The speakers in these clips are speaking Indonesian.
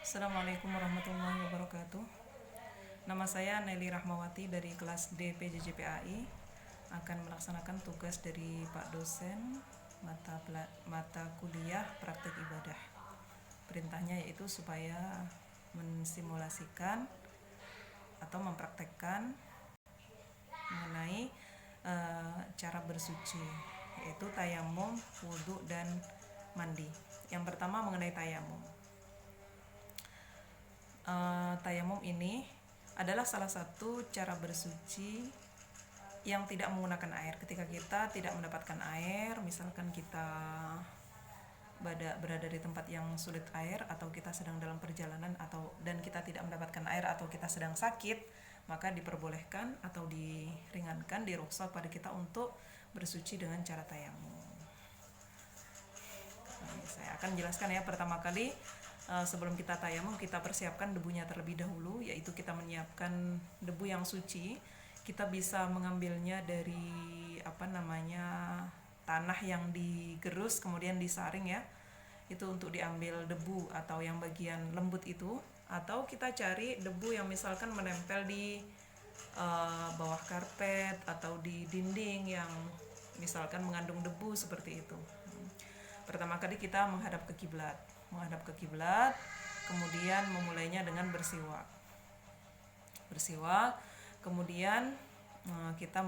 Assalamualaikum warahmatullahi wabarakatuh. Nama saya Nelly Rahmawati dari kelas D PJJPAI, akan melaksanakan tugas dari Pak Dosen mata kuliah praktek ibadah. Perintahnya yaitu supaya mensimulasikan atau mempraktekkan mengenai cara bersuci, yaitu tayamum, wudhu, dan mandi. Yang pertama mengenai tayamum. Tayamum ini adalah salah satu cara bersuci yang tidak menggunakan air. Ketika kita tidak mendapatkan air, misalkan kita berada di tempat yang sulit air, atau kita sedang dalam perjalanan dan kita tidak mendapatkan air, atau kita sedang sakit, maka diperbolehkan atau diringankan, dirukhsah pada kita untuk bersuci dengan cara tayamum. Saya akan jelaskan ya. Pertama kali, sebelum kita tayamum, kita persiapkan debunya terlebih dahulu, yaitu kita menyiapkan debu yang suci. Kita bisa mengambilnya dari tanah yang digerus kemudian disaring ya, itu untuk diambil debu atau yang bagian lembut itu, atau kita cari debu yang misalkan menempel di bawah karpet atau di dinding yang misalkan mengandung debu seperti itu. Pertama kali kita menghadap ke kiblat, kemudian memulainya dengan bersiwak, kemudian kita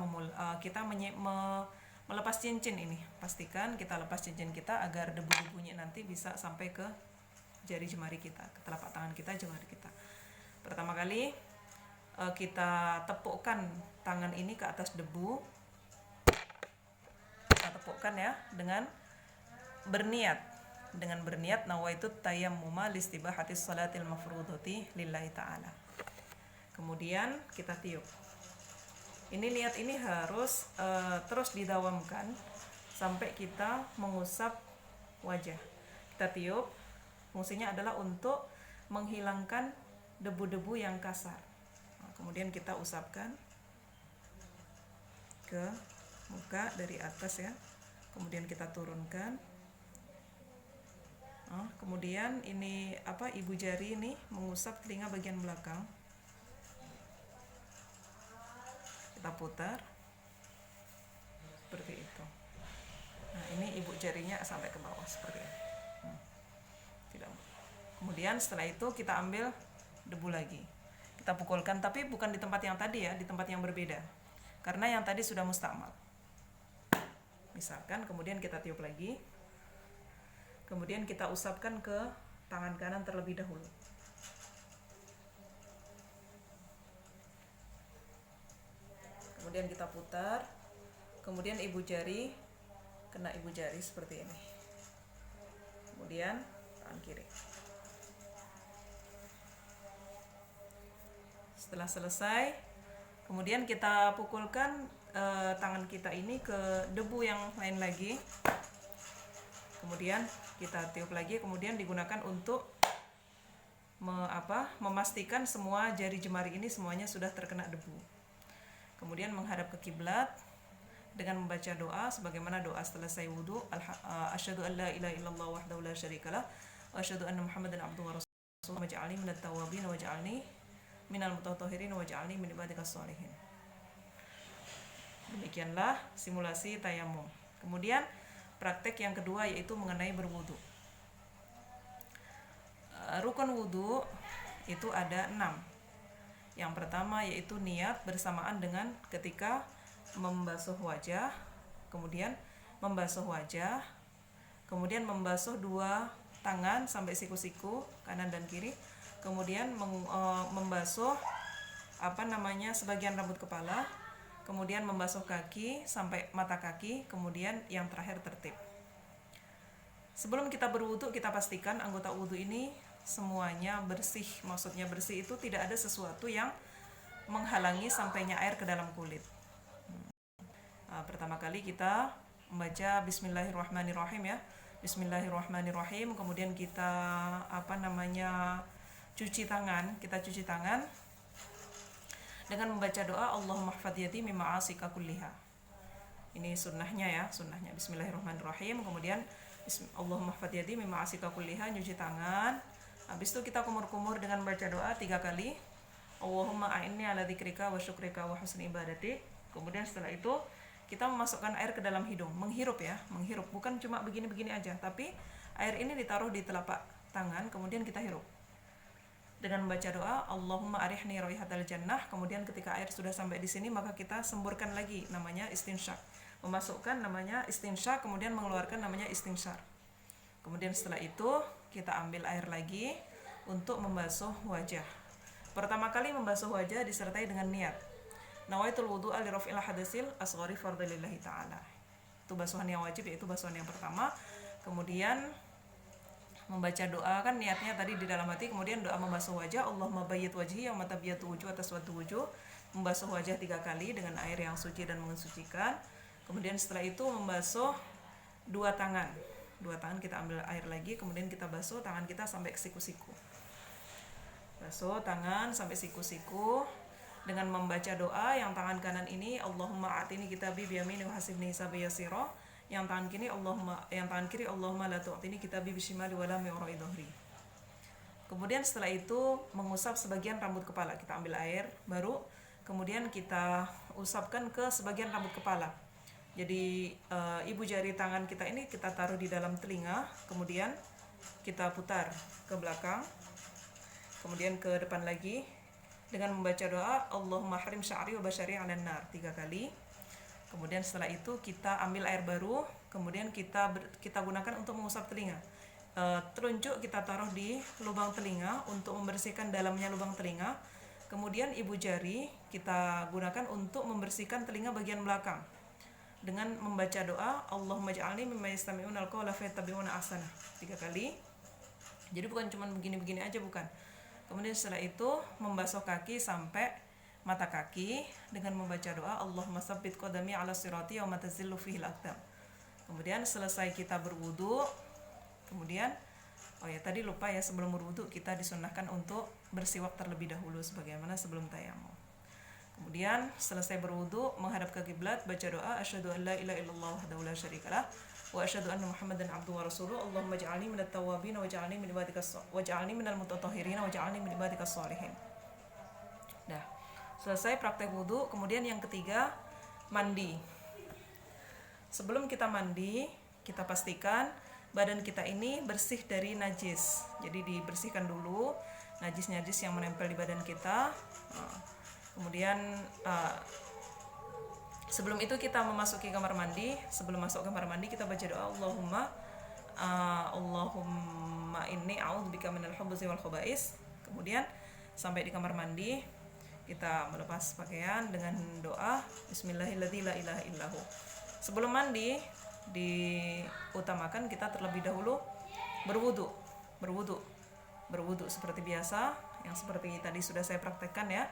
melepas cincin ini. Pastikan kita lepas cincin kita agar debu-debunya nanti bisa sampai ke jari jemari kita, ke telapak tangan kita, jemari kita. Pertama kali kita tepukkan tangan ini ke atas debu. Kita tepukkan ya dengan berniat nawaitu tayammuma listibahatis salatil mafrudhati lillahi ta'ala. Kemudian kita tiup. Niat ini harus terus didawamkan sampai kita mengusap wajah. Kita tiup, fungsinya adalah untuk menghilangkan debu-debu yang kasar. Kemudian kita usapkan ke muka dari atas ya. Kemudian kita turunkan. Kemudian ibu jari ini mengusap telinga bagian belakang. Kita putar seperti itu. Ini ibu jarinya sampai ke bawah seperti ini. Kemudian setelah itu kita ambil debu lagi. Kita pukulkan, tapi bukan di tempat yang tadi ya, di tempat yang berbeda. Karena yang tadi sudah mustakmal. Misalkan kemudian kita tiup lagi. Kemudian kita usapkan ke tangan kanan terlebih dahulu. Kemudian kita putar. Kemudian ibu jari kena ibu jari seperti ini. Kemudian tangan kiri. Setelah selesai, kemudian kita pukulkan tangan kita ini ke debu yang lain lagi. Kemudian kita tiup lagi, kemudian digunakan untuk memastikan semua jari jemari ini semuanya sudah terkena debu. Kemudian menghadap ke kiblat dengan membaca doa sebagaimana doa selesai wudu. Asyhadu an la ilaha illallah wahdahu la syarikalah wa asyhadu anna muhammadan abduhu wa rasuluhu waj'alni minat tawwabin waj'alni minal mutatahhirin waj'alni min ibadikas sholihin. Demikianlah simulasi tayamum. Kemudian praktek yang kedua yaitu mengenai berwudu. Rukun wudu itu ada 6. Yang pertama yaitu niat bersamaan dengan ketika membasuh wajah, kemudian membasuh dua tangan sampai siku-siku kanan dan kiri, kemudian membasuh sebagian rambut kepala, kemudian membasuh kaki sampai mata kaki, kemudian yang terakhir tertib. Sebelum kita berwudu, kita pastikan anggota wudu ini semuanya bersih. Maksudnya bersih itu tidak ada sesuatu yang menghalangi sampainya air ke dalam kulit. Pertama kali kita membaca Bismillahirrahmanirrahim ya. Bismillahirrahmanirrahim. Kemudian kita cuci tangan dengan membaca doa Allahumma hfadz yadi min ma'asika kulliha. Ini sunnahnya Bismillahirrahmanirrahim. Kemudian Allahumma hfadz yadi min ma'asika kulliha, nyuci tangan Habis itu kita kumur-kumur dengan baca doa 3 kali. Allahumma a'inni ala dzikrika wa syukrika wa husni ibadatik. Kemudian setelah itu kita memasukkan air ke dalam hidung, menghirup ya, menghirup, bukan cuma begini-begini aja, tapi air ini ditaruh di telapak tangan, kemudian kita hirup dengan membaca doa Allahumma arihni raihatal jannah. Kemudian ketika air sudah sampai di sini, maka kita semburkan lagi, namanya istinsyak, memasukkan namanya istinsyak, kemudian mengeluarkan namanya istinsyar. Kemudian setelah itu kita ambil air lagi untuk membasuh wajah. Pertama kali membasuh wajah disertai dengan niat nawaitul wudu'a li raf'il hadasil asghari fardhillahi ta'ala. Itu basuhan yang wajib, yaitu basuhan yang pertama. Kemudian membaca doa, kan niatnya tadi di dalam hati, kemudian doa membasuh wajah, Allahumma bayyit wajhi wa tabyatu wujuh atas watu wujuh, membasuh wajah 3 kali dengan air yang suci dan mensucikan. Kemudian setelah itu membasuh 2 tangan. 2 tangan kita ambil air lagi, kemudian kita basuh tangan kita sampai ke siku-siku. Basuh tangan sampai siku-siku dengan membaca doa. Yang tangan kanan ini Allahumma atini kitabi biyamini wa hasibni hisabi yasira. Yang tangan kiri Allahumma la tu'tini kitabi bishimali wa lam yu'ra'i dhuhri. Kemudian setelah itu mengusap sebagian rambut kepala. Kita ambil air baru, kemudian kita usapkan ke sebagian rambut kepala. Jadi ibu jari tangan kita ini kita taruh di dalam telinga, kemudian kita putar ke belakang, kemudian ke depan lagi dengan membaca doa Allahumma harim sya'ri wa basyari 'alan nar 3 kali. Kemudian setelah itu kita ambil air baru, kemudian kita gunakan untuk mengusap telinga. Telunjuk kita taruh di lubang telinga untuk membersihkan dalamnya lubang telinga. Kemudian ibu jari kita gunakan untuk membersihkan telinga bagian belakang dengan membaca doa Allahumma ja'alni mimman yastami'una al-qawla fayattabi'una ahsana 3 kali. Jadi bukan cuma begini-begini aja, bukan. Kemudian setelah itu membasuh kaki sampai mata kaki dengan membaca doa Allahumma tsabbit qadami 'ala sirati wa matazillu fihi al-aqdam. Kemudian selesai kita berwudu, kemudian tadi lupa ya, sebelum berwudu kita disunnahkan untuk bersiwak terlebih dahulu sebagaimana sebelum tayamum. Kemudian selesai berwudu menghadap ke kiblat, baca doa asyhadu an la ilaha illallah wahdahu la syarikalah wa asyhadu anna muhammadan abduhu wa rasuluh. Allahumma ij'alni minat tawwabin waj'alni min waj'alni minal mutatahhirin waj'alni min ibadikas sholihin. Dah, selesai praktek wudu. Kemudian yang ketiga, mandi. Sebelum kita mandi, kita pastikan badan kita ini bersih dari najis. Jadi dibersihkan dulu najis-najis yang menempel di badan kita. Kemudian sebelum itu kita memasuki kamar mandi. Sebelum masuk kamar mandi kita baca doa Allahumma inni a'udzubika minal khubuthi wal khaba'is. Kemudian sampai di kamar mandi kita melepas pakaian dengan doa Bismillahirrahmanirrahim la ilaha illahu. Sebelum mandi diutamakan kita terlebih dahulu berwudu seperti biasa, yang seperti tadi sudah saya praktekkan ya,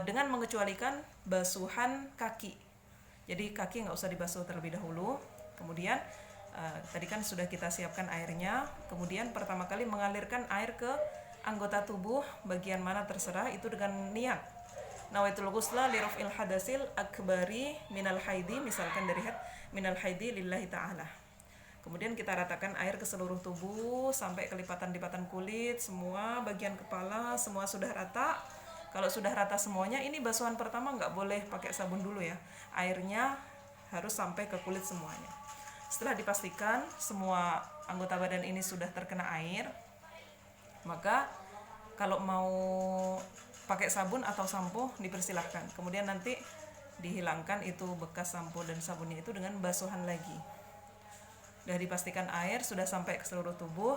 dengan mengecualikan basuhan kaki. Jadi kaki nggak usah dibasuh terlebih dahulu. Kemudian tadi kan sudah kita siapkan airnya. Kemudian pertama kali mengalirkan air ke anggota tubuh bagian mana terserah, itu dengan niat nawaitul ghusla li raf'il hadasil akbari minal haidi, misalkan dari haid, minal haidi lillahi ta'ala. Kemudian kita ratakan air ke seluruh tubuh sampai ke lipatan-lipatan kulit, semua bagian kepala, semua sudah rata. Kalau sudah rata semuanya, ini basuhan pertama nggak boleh pakai sabun dulu ya, airnya harus sampai ke kulit semuanya. Setelah dipastikan semua anggota badan ini sudah terkena air, maka kalau mau pakai sabun atau sampo dipersilahkan. Kemudian nanti dihilangkan itu bekas sampo dan sabunnya itu dengan basuhan lagi. Sudah dipastikan air sudah sampai ke seluruh tubuh.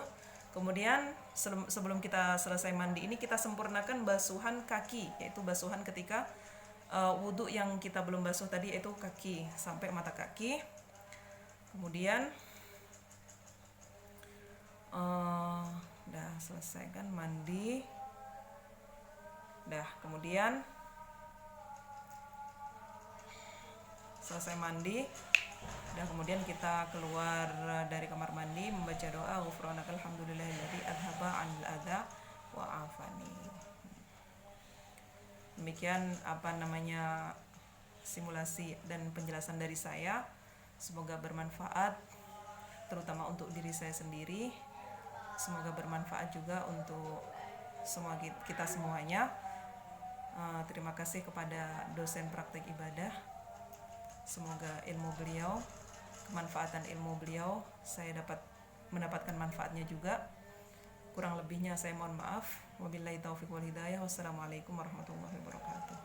Kemudian sebelum kita selesai mandi ini kita sempurnakan basuhan kaki, yaitu basuhan ketika wudu yang kita belum basuh tadi, yaitu kaki sampai mata kaki. Kemudian udah selesai kan mandi, kemudian selesai mandi, kemudian kita keluar dari kamar mandi membaca doa ghufranakal hamdulillahilladzi adhaba 'anil adza wa 'afani. Demikian simulasi dan penjelasan dari saya, semoga bermanfaat terutama untuk diri saya sendiri. semoga bermanfaat juga untuk semua kita semuanya. Terima kasih kepada dosen praktek ibadah. Semoga ilmu beliau, kemanfaatan ilmu beliau saya dapat mendapatkan manfaatnya juga. Kurang lebihnya saya mohon maaf. Wabillahi taufiq wal hidayah. Wassalamualaikum warahmatullahi wabarakatuh.